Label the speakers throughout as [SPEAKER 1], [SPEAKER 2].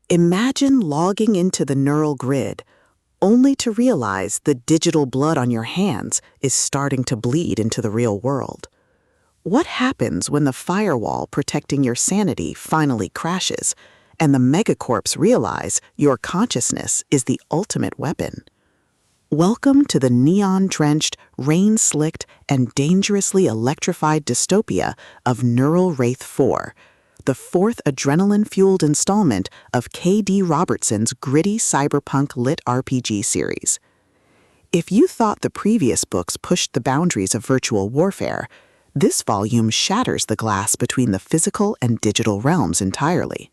[SPEAKER 1] Imagine logging into the neural grid, only to realize the digital blood on your hands is starting to bleed into the real world. What happens when the firewall protecting your sanity finally crashes, and the megacorps realize your consciousness is the ultimate weapon? Welcome to the neon-drenched, rain-slicked, and dangerously electrified dystopia of Neural Wraith 4, the fourth adrenaline-fueled installment of K.D. Robertson's gritty cyberpunk LitRPG series. If you thought the previous books pushed the boundaries of virtual warfare, this volume shatters the glass between the physical and digital realms entirely.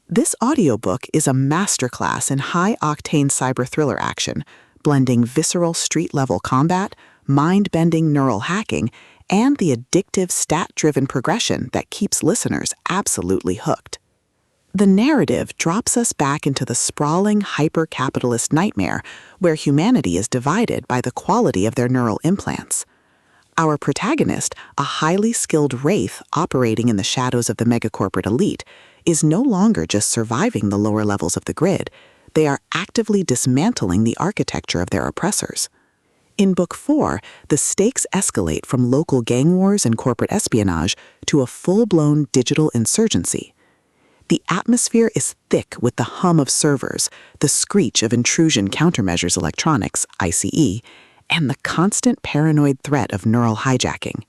[SPEAKER 1] This audiobook is a masterclass in high-octane cyber thriller action, blending visceral street-level combat, mind-bending neural hacking, and the addictive stat-driven progression that keeps listeners absolutely hooked. The narrative drops us back into the sprawling hyper-capitalist nightmare where humanity is divided by the quality of their neural implants. Our protagonist, a highly skilled wraith operating in the shadows of the megacorporate elite, is no longer just surviving the lower levels of the grid. They are actively dismantling the architecture of their oppressors. In Book 4, the stakes escalate from local gang wars and corporate espionage to a full-blown digital insurgency. The atmosphere is thick with the hum of servers, the screech of intrusion countermeasures electronics, ICE, and the constant paranoid threat of neural hijacking.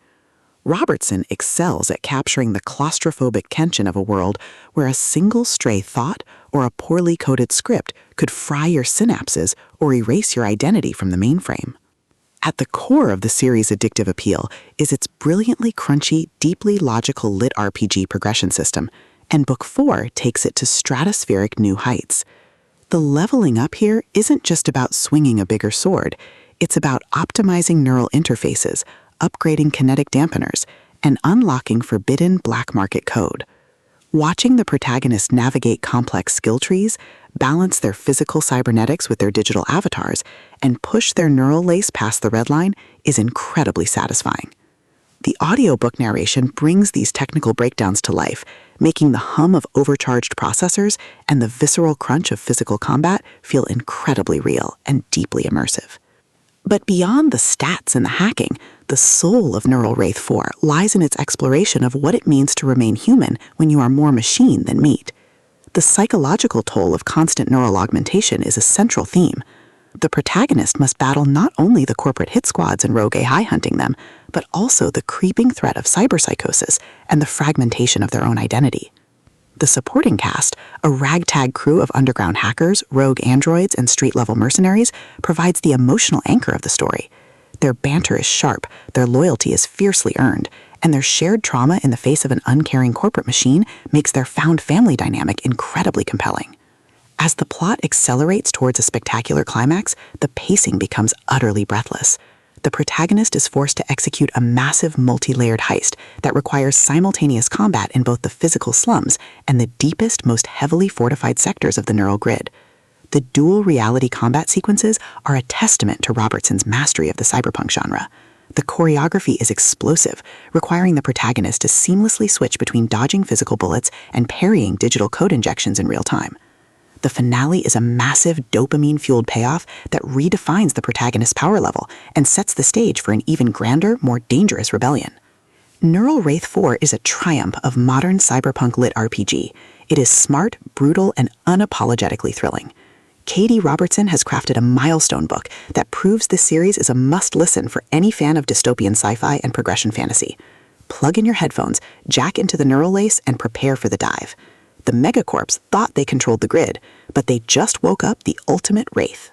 [SPEAKER 1] Robertson excels at capturing the claustrophobic tension of a world where a single stray thought or a poorly coded script could fry your synapses or erase your identity from the mainframe. At the core of the series' addictive appeal is its brilliantly crunchy, deeply logical LitRPG progression system, and Book 4 takes it to stratospheric new heights. The leveling up here isn't just about swinging a bigger sword, it's about optimizing neural interfaces, upgrading kinetic dampeners, and unlocking forbidden black market code. Watching the protagonist navigate complex skill trees, balance their physical cybernetics with their digital avatars, and push their neural lace past the red line is incredibly satisfying. The audiobook narration brings these technical breakdowns to life, making the hum of overcharged processors and the visceral crunch of physical combat feel incredibly real and deeply immersive. But beyond the stats and the hacking, the soul of Neural Wraith 4 lies in its exploration of what it means to remain human when you are more machine than meat. The psychological toll of constant neural augmentation is a central theme. The protagonist must battle not only the corporate hit squads and rogue AI hunting them, but also the creeping threat of cyberpsychosis and the fragmentation of their own identity. The supporting cast, a ragtag crew of underground hackers, rogue androids, and street-level mercenaries, provides the emotional anchor of the story. Their banter is sharp, their loyalty is fiercely earned, and their shared trauma in the face of an uncaring corporate machine makes their found family dynamic incredibly compelling. As the plot accelerates towards a spectacular climax, the pacing becomes utterly breathless. The protagonist is forced to execute a massive multi-layered heist that requires simultaneous combat in both the physical slums and the deepest, most heavily fortified sectors of the neural grid. The dual reality combat sequences are a testament to Robertson's mastery of the cyberpunk genre. The choreography is explosive, requiring the protagonist to seamlessly switch between dodging physical bullets and parrying digital code injections in real time. The finale is a massive dopamine-fueled payoff that redefines the protagonist's power level and sets the stage for an even grander, more dangerous rebellion. Neural Wraith 4 is a triumph of modern cyberpunk LitRPG. It is smart, brutal, and unapologetically thrilling. K.D. Robertson has crafted a milestone book that proves this series is a must-listen for any fan of dystopian sci-fi and progression fantasy. Plug in your headphones, jack into the neural lace, and prepare for the dive. The megacorps thought they controlled the grid, but they just woke up the ultimate wraith.